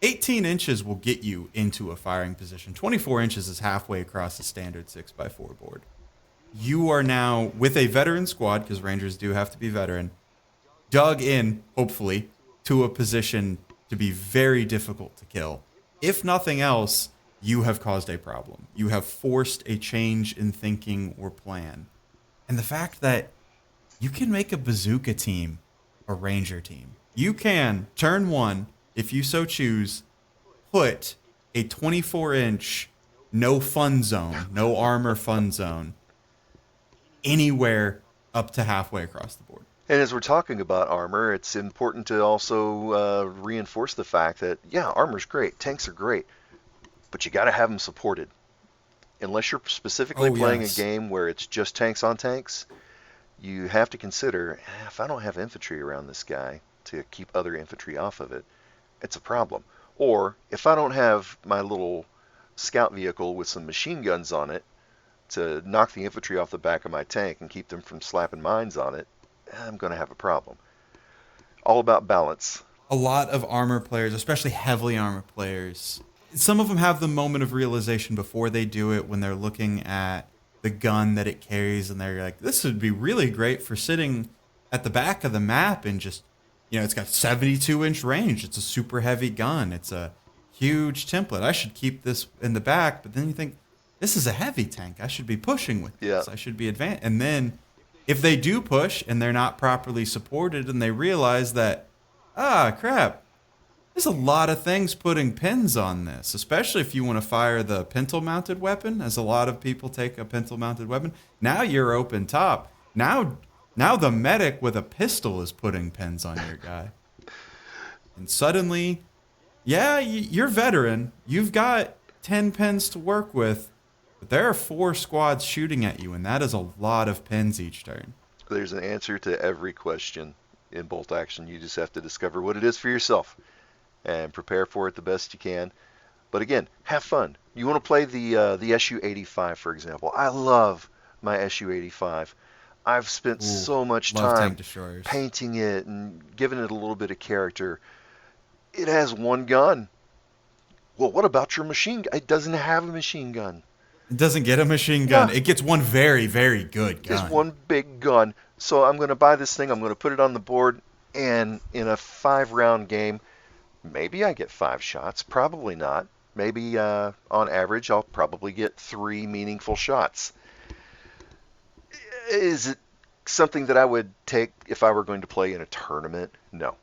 18 inches will get you into a firing position. 24 inches is halfway across the standard 6x4 board. You are now with a veteran squad, because Rangers do have to be veteran, dug in, hopefully, to a position to be very difficult to kill. If nothing else, you have caused a problem. You have forced a change in thinking or plan. And the fact that you can make a bazooka team a Ranger team. You can, turn one, if you so choose, put a 24-inch no fun zone, no armor fun zone anywhere up to halfway across the board. And as we're talking about armor, it's important to also reinforce the fact that, yeah, armor's great, tanks are great, but you got to have them supported. Unless you're specifically Oh, playing a yes. game where it's just tanks on tanks, you have to consider, if I don't have infantry around this guy to keep other infantry off of it, it's a problem. Or if I don't have my little scout vehicle with some machine guns on it to knock the infantry off the back of my tank and keep them from slapping mines on it, I'm going to have a problem. All about balance. A lot of armor players, especially heavily armored players, some of them have the moment of realization before they do it when they're looking at the gun that it carries and they're like, this would be really great for sitting at the back of the map and just, it's got 72-inch range. It's a super heavy gun. It's a huge template. I should keep this in the back. But then you think, this is a heavy tank. I should be pushing with Yeah. this. I should be advanced. And then if they do push and they're not properly supported and they realize that, crap, there's a lot of things putting pins on this, especially if you want to fire the pintle-mounted weapon, as a lot of people take a pintle-mounted weapon. Now you're open top. Now the medic with a pistol is putting pins on your guy. And suddenly, yeah, you're veteran. You've got 10 pins to work with, but there are 4 squads shooting at you, and that is a lot of pins each turn. There's an answer to every question in bolt action. You just have to discover what it is for yourself and prepare for it the best you can. But again, have fun. You want to play the SU-85, for example. I love my SU-85. I've spent Ooh, so much love time tank destroyers. painting it and giving it a little bit of character. It has one gun. Well, what about your machine gun? It doesn't have a machine gun. It doesn't get a machine gun. Yeah, It gets one very, very good it's gun. one big gun. So I'm going to buy this thing. I'm going to put it on the board, and in a 5-round game, maybe I get 5 shots. Probably not. Maybe on average, I'll probably get 3 meaningful shots. Is it something that I would take if I were going to play in a tournament? No.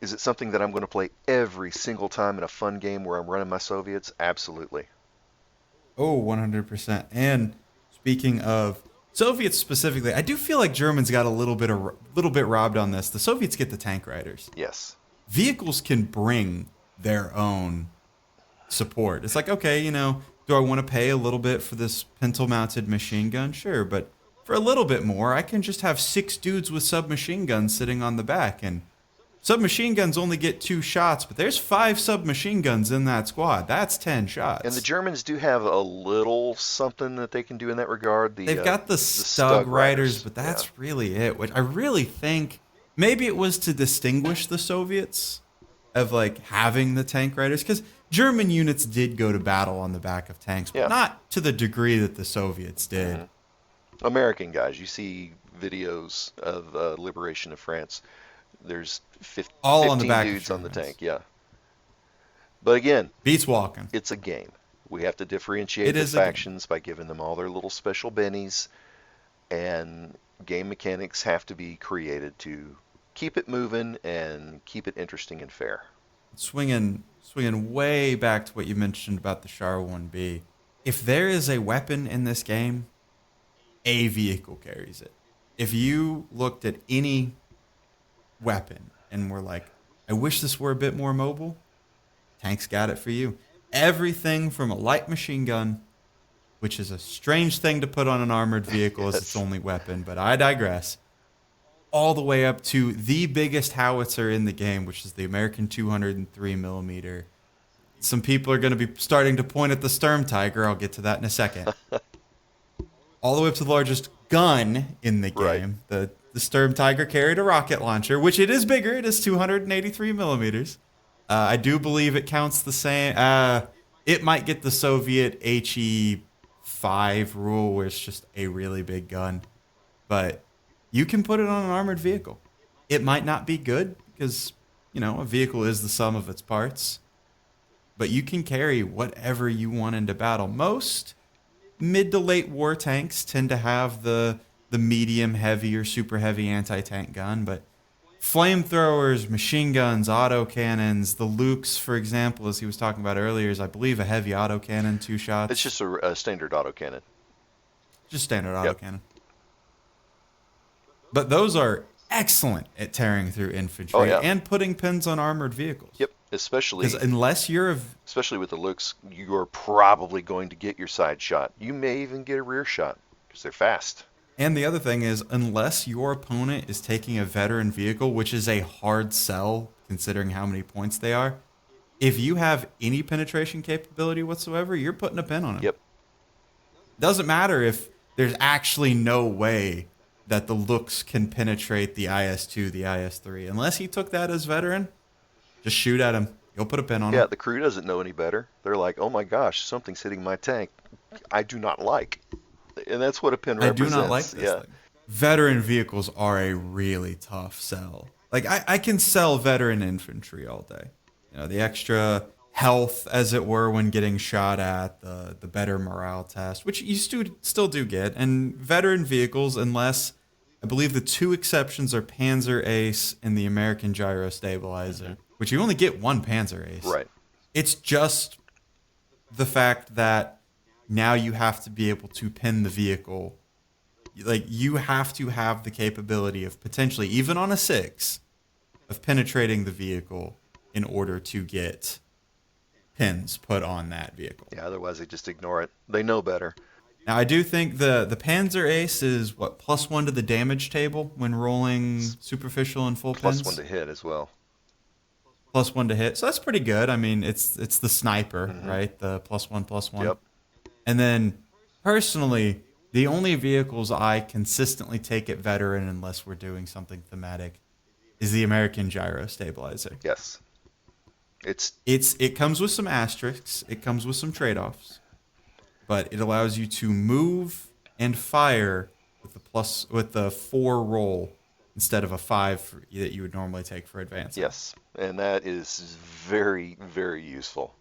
Is it something that I'm going to play every single time in a fun game where I'm running my Soviets? Absolutely. Oh, 100%. And speaking of Soviets specifically, I do feel like Germans got a little bit robbed on this. The Soviets get the tank riders. Yes. Vehicles can bring their own support. It's like, okay, do I want to pay a little bit for this pintle-mounted machine gun? Sure, but for a little bit more, I can just have 6 dudes with submachine guns sitting on the back, and submachine guns only get 2 shots, but there's 5 submachine guns in that squad. That's 10 And the shots. Germans do have a little something that they can do in that regard. They've got the The Stug Stug Riders, Riders. but Yeah. that's really it. Which I really think maybe it was to distinguish the Soviets of like having the tank riders, because German units did go to battle on the back of tanks, but Yeah. not to the degree that the Soviets did. American guys, you see videos of liberation of France. There's All on the 15 back of dudes on the Shermans. tank. Yeah. But again, Beats walking. it's a game. We have to differentiate It the is a game. factions by giving them all their little special bennies, and game mechanics have to be created to keep it moving and keep it interesting and fair. Swinging way back to what you mentioned about the Char 1B. If there is a weapon in this game, a vehicle carries it. If you looked at any weapon and were like, I wish this were a bit more mobile, tanks got it for you. Everything from a light machine gun, which is a strange thing to put on an armored vehicle as its Yes. only weapon, but I digress. all the way up to the biggest howitzer in the game, which is the American 203 millimeter. Some people are going to be starting to point at the Sturmtiger. I'll get to that in a second. All the way up to the largest gun in the Right. game. The Sturmtiger carried a rocket launcher, which it is bigger. It is 283 millimeters. I do believe it counts the same. It might get the Soviet HE5 rule, where it's just a really big gun. But you can put it on an armored vehicle. It might not be good because, a vehicle is the sum of its parts, but you can carry whatever you want into battle. Most mid to late war tanks tend to have the medium heavy or super heavy anti-tank gun, but flamethrowers, machine guns, autocannons, the Lukes, for example, as he was talking about earlier, is I believe a heavy autocannon, two It's shots, just a standard autocannon. just standard Yep. autocannon. But those are excellent at tearing through Oh infantry yeah. and putting pins on armored vehicles. Yep. Because unless you're Especially with the looks, you're probably going to get your side shot. You may even get a rear shot because they're fast. and the other thing is, unless your opponent is taking a veteran vehicle, which is a hard sell considering how many points they are, if you have any penetration capability whatsoever, you're putting a pin on him. Yep. Doesn't matter if there's actually no way that the looks can penetrate the IS-2, the IS-3. Unless he took that as veteran, just shoot at him. You'll put a pin on Yeah, him. the crew doesn't know any better. They're like, oh my gosh, something's hitting my tank. I do not like. And that's what a pin I do represents. not like this Yeah. thing. Veteran vehicles are a really tough sell. Like, I can sell veteran infantry all day. The extra health, as it were, when getting shot at, the better morale test, which you still do get. And veteran vehicles, unless I believe the two exceptions are Panzer Ace and the American Gyro Stabilizer, which you only get one Panzer Ace. Right. It's just the fact that now you have to be able to pin the vehicle. Like, you have to have the capability of potentially, even on a 6, of penetrating the vehicle in order to get pins put on that vehicle. Yeah, otherwise they just ignore it. They know better. Now, I do think the Panzer Ace is, +1 to the damage table when rolling superficial and full Plus pins? one to hit as well. +1 to hit. So that's pretty good. I mean, it's the sniper, right? The +1/+1. Yep. And then, personally, the only vehicles I consistently take at veteran, unless we're doing something thematic, is the American Gyro Stabilizer. Yes. It's It comes with some asterisks. It comes with some trade-offs, but it allows you to move and fire with the 4 roll instead of a 5 that you would normally take for advance. yes, and that is very, very useful.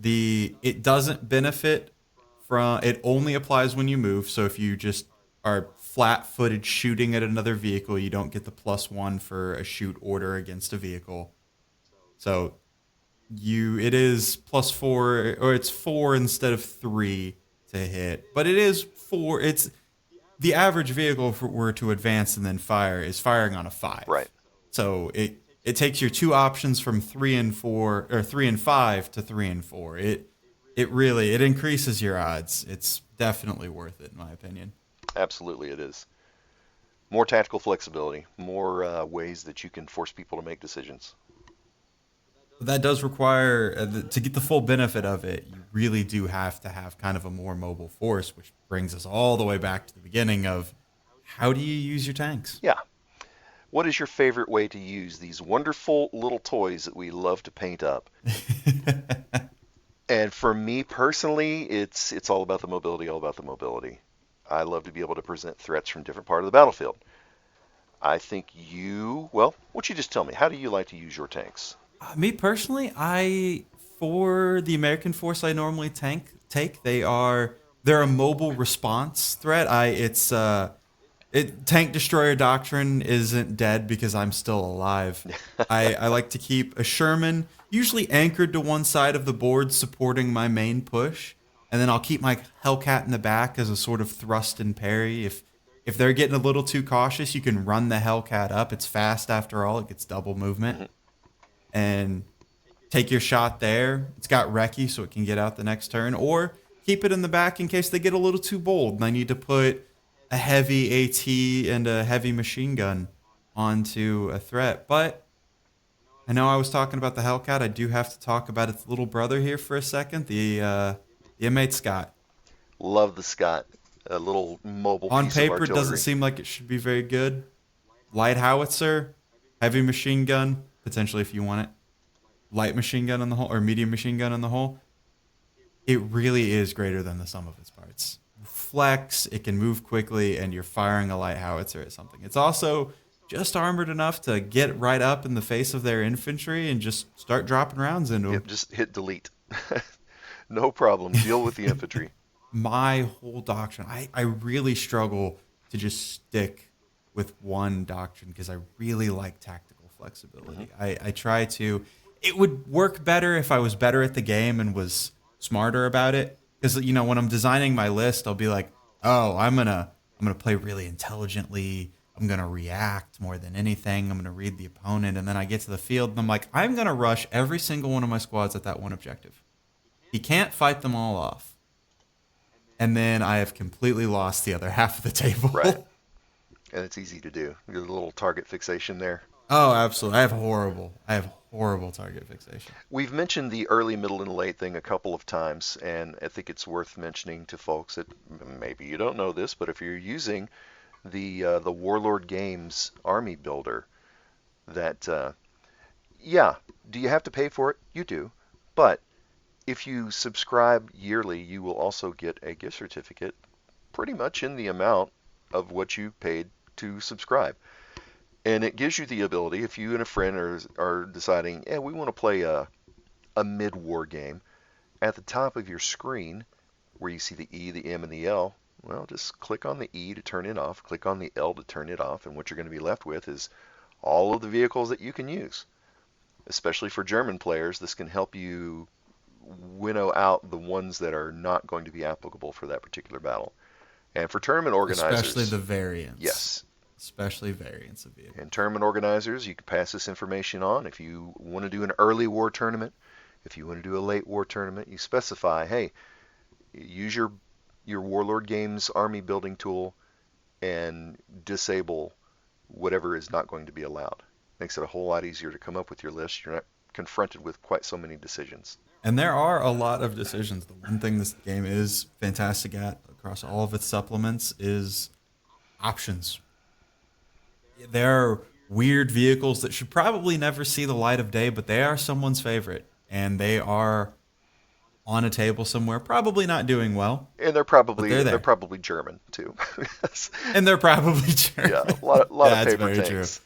It doesn't benefit from, it only applies when you move. So if you just are flat-footed shooting at another vehicle, you don't get the +1 for a shoot order against a vehicle. So it is +4, or it's 4 instead of 3 to hit, but it is 4. It's the average vehicle, if it were to advance and then fire, is firing on a 5. Right. So it takes your 2 options from 3 and 4, or 3 and 5 to 3 and 4. It really increases your odds. It's definitely worth it, in my opinion. Absolutely, it is. More tactical flexibility, more ways that you can force people to make decisions. But that does require, to get the full benefit of it, you really do have to have kind of a more mobile force, which brings us all the way back to the beginning of, how do you use your tanks? Yeah. What is your favorite way to use these wonderful little toys that we love to paint up? And for me personally, it's all about the mobility, all about the mobility. I love to be able to present threats from different part of the battlefield. I think well, why don't you just tell me, how do you like to use your tanks? Me personally, for the American force I normally take, they're a mobile response threat. Tank destroyer doctrine isn't dead because I'm still alive. I like to keep a Sherman usually anchored to one side of the board supporting my main push, and then I'll keep my Hellcat in the back as a sort of thrust and parry. If they're getting a little too cautious, you can run the Hellcat up. It's fast after all. It gets double movement. And take your shot there. It's got recce, so it can get out the next turn. Or keep it in the back in case they get a little too bold and I need to put a heavy AT and a heavy machine gun onto a threat. But I know I was talking about the Hellcat. I do have to talk about its little brother here for a second, the M8 Scott. Love the Scott, a little mobile On piece of paper, it doesn't artillery. seem like it should be very good. Light howitzer, heavy machine gun, potentially if you want it. Light machine gun on the whole, or medium machine gun on the whole. It really is greater than the sum of its parts. Flex, it can move quickly, and you're firing a light howitzer at something. It's also just armored enough to get right up in the face of their infantry and just start dropping rounds into Yep, just hit delete. No problem. Deal with the them. infantry. My whole doctrine, I really struggle to just stick with one doctrine because I really like tactical Hmm. flexibility. I try to, it would work better if I was better at the game and was smarter about it. Because, when I'm designing my list, I'll be like, oh, I'm gonna play really intelligently. I'm gonna react more than anything. I'm gonna read the opponent, and then I get to the field and I'm like, I'm gonna rush every single one of my squads at that one objective. He can't fight them all off, and then I have completely lost the other half of the Right. table. And it's easy to do. Your little target fixation there. Oh, absolutely. I have horrible target fixation. We've mentioned the early, middle, and late thing a couple of times, and I think it's worth mentioning to folks that maybe you don't know this, but if you're using the Warlord Games Army Builder, that yeah, do you have to pay for it? You do, but if you subscribe yearly, you will also get a gift certificate, pretty much in the amount of what you paid to subscribe. And it gives you the ability, if you and a friend are deciding, yeah, we want to play a mid-war game, at the top of your screen, where you see the E, the M, and the L, well, just click on the E to turn it off, click on the L to turn it off, and what you're going to be left with is all of the vehicles that you can use. Especially for German players, this can help you winnow out the ones that are not going to be applicable for that particular battle. And for tournament Especially organizers, the variants. yes. Especially variants of And vehicles. tournament organizers, you can pass this information on. If you want to do an early war tournament, if you want to do a late war tournament, you specify, hey, use your Warlord Games army building tool and disable whatever is not going to be allowed. Makes it a whole lot easier to come up with your list. You're not confronted with quite so many decisions. And there are a lot of decisions. The one thing this game is fantastic at across all of its supplements is options. There are weird vehicles that should probably never see the light of day, but they are someone's favorite. And they are on a table somewhere, probably not doing well, And but they're they're there. probably German too. And they're probably Yeah, German. a lot of That's paper very true. tanks.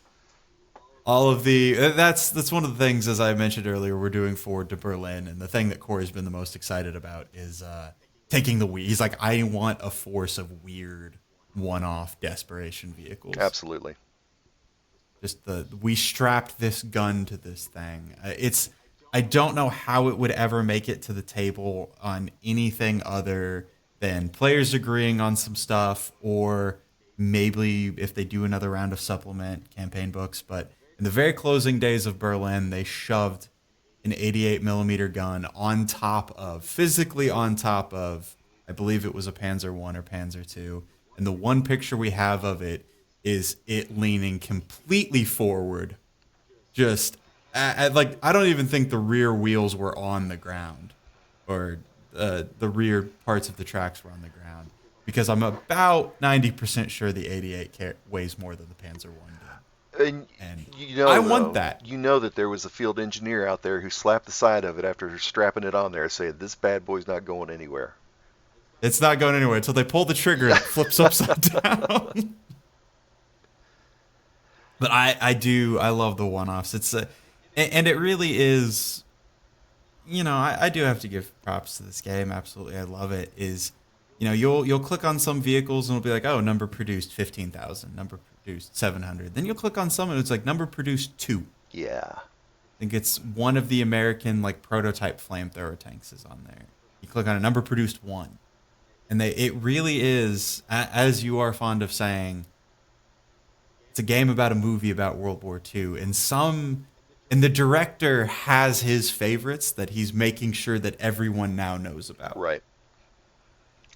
All of the that's one of the things, as I mentioned earlier, we're doing forward to Berlin, and the thing that Corey's been the most excited about is taking the He's like, I want a force of weird one-off desperation vehicles. Absolutely. Just we strapped this gun to this thing. I don't know how it would ever make it to the table on anything other than players agreeing on some stuff, or maybe if they do another round of supplement campaign books. But in the very closing days of Berlin, they shoved an 88 millimeter gun on top of, physically on top of, I believe it was a Panzer One or Panzer Two, and the one picture we have of it is it leaning completely forward. Just like, I don't even think the rear wheels were on the ground, or the rear parts of the tracks were on the ground, because I'm about 90% sure the 88 weighs more than the Panzer One did, And and you I know, want though, that. you know that there was a field engineer out there who slapped the side of it after strapping it on there, saying this bad boy's not going anywhere. It's not going anywhere until they pull the trigger and Yeah. it flips upside down. But I love the one-offs. And it really is. I do have to give props to this game. Absolutely, I love it. Is you'll click on some vehicles and it'll be like, oh, number produced 15,000, number produced 700. Then you'll click on some and it's like number produced two. Yeah. I think it's one of the American like prototype flamethrower tanks is on there. You click on a number produced one, and it really is, as you are fond of saying, it's a game about a movie about World War II, and the director has his favorites that he's making sure that everyone now knows about. Right.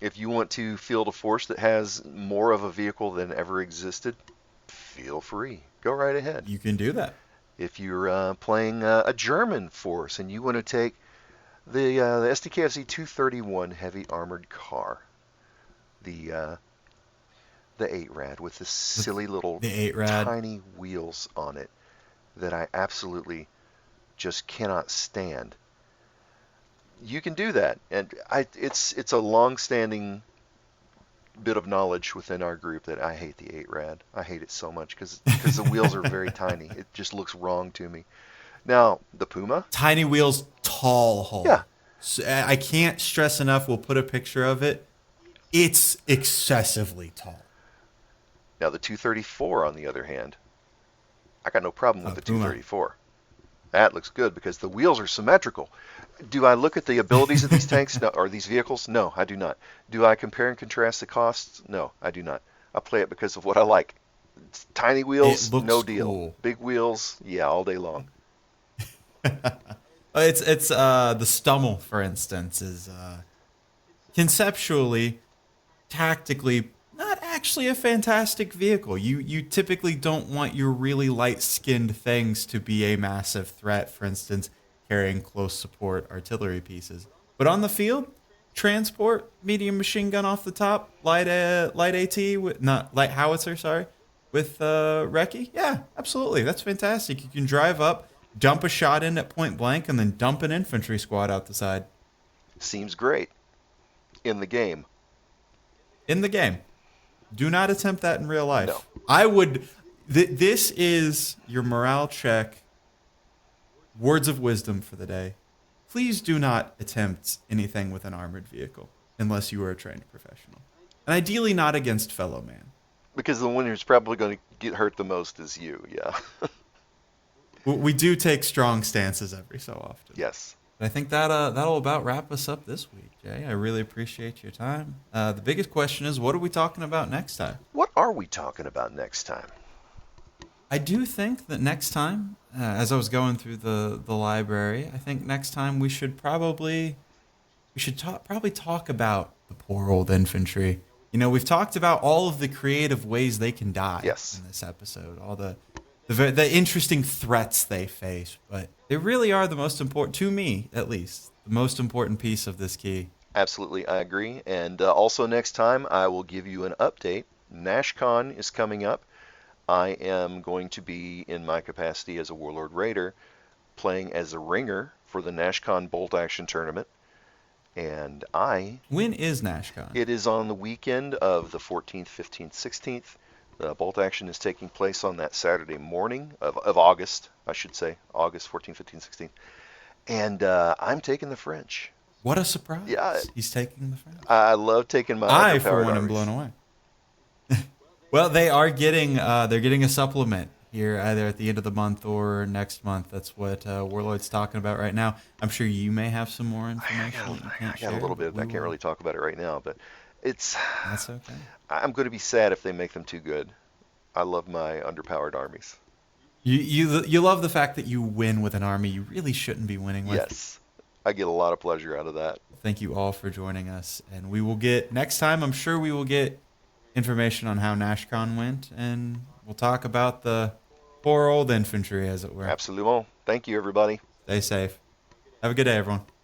If you want to field a force that has more of a vehicle than ever existed, feel free. Go right ahead. You can do that. If you're playing a German force and you want to take the SDKFZ 231 heavy armored car, the uh, the 8 rad with the The, silly little the 8 rad. tiny wheels on it that I absolutely just cannot stand. You can do that, and it's a long-standing bit of knowledge within our group that I hate the 8 rad. I hate it so much because the wheels are very tiny. It just looks wrong to me. Now the Puma, Tiny wheels, tall yeah. hull. So, I can't stress enough. We'll put a picture of it. It's excessively tall. Now the 234 on the other hand, I got no problem with the Puma. 234. That looks good because the wheels are symmetrical. Do I look at the abilities of these tanks? No, or these vehicles? No, I do not. Do I compare and contrast the costs? No, I do not. I play it because of what I like. It's tiny It wheels, no looks deal. cool. Big wheels, yeah, all day long. It's the Stummel, for instance, is conceptually, tactically, not actually a fantastic vehicle. You typically don't want your really light skinned things to be a massive threat, for instance, carrying close support artillery pieces. But on the field, transport, medium machine gun off the top, light AT with not light howitzer, sorry, with recce. Yeah, absolutely. That's fantastic. You can drive up, dump a shot in at point blank, and then dump an infantry squad out the side. Seems great in the game. In the game. Do not attempt that in real No. life. I would. This is your morale check. Words of wisdom for the day. Please do not attempt anything with an armored vehicle unless you are a trained professional, and ideally not against fellow man. Because the one who's probably going to get hurt the most is you, yeah. We do take strong stances every so often. Yes. But I think that'll about wrap us up this week, Jay. I really appreciate your time. The biggest question is, what are we talking about next time? What are we talking about next time? I do think that next time, as I was going through the library, I think next time we should talk about the poor old infantry. You know, we've talked about all of the creative ways they can die Yes. in this episode, all the interesting threats they face, but they really are the most important, to me at least, the most important piece of this key. Absolutely, I agree. And also next time, I will give you an update. NashCon is coming up. I am going to be in my capacity as a Warlord Raider, playing as a ringer for the NashCon Bolt Action Tournament. And When is NashCon? it is on the weekend of the 14th, 15th, 16th. The Bolt Action is taking place on that Saturday morning of August, I should say, August 14th, 15th, 16th. And I'm taking the French. What a Yeah, surprise! He's taking the French. I love taking my I, for underpowered one, am armies. blown away. Well, they're getting a supplement here either at the end of the month or next month. That's what Warlord's talking about right now. I'm sure you may have some more I information that you can't got a share, little but bit. I can't really talk about it right now, but it's. that's okay. I'm going to be sad if they make them too good. I love my underpowered armies. You love the fact that you win with an army you really shouldn't be winning with. Yes, I get a lot of pleasure out of that. Thank you all for joining us, and we will get next time. I'm sure we will get information on how NashCon went, and we'll talk about the poor old infantry, as it were. Absolument. Thank you, everybody. Stay safe. Have a good day, everyone.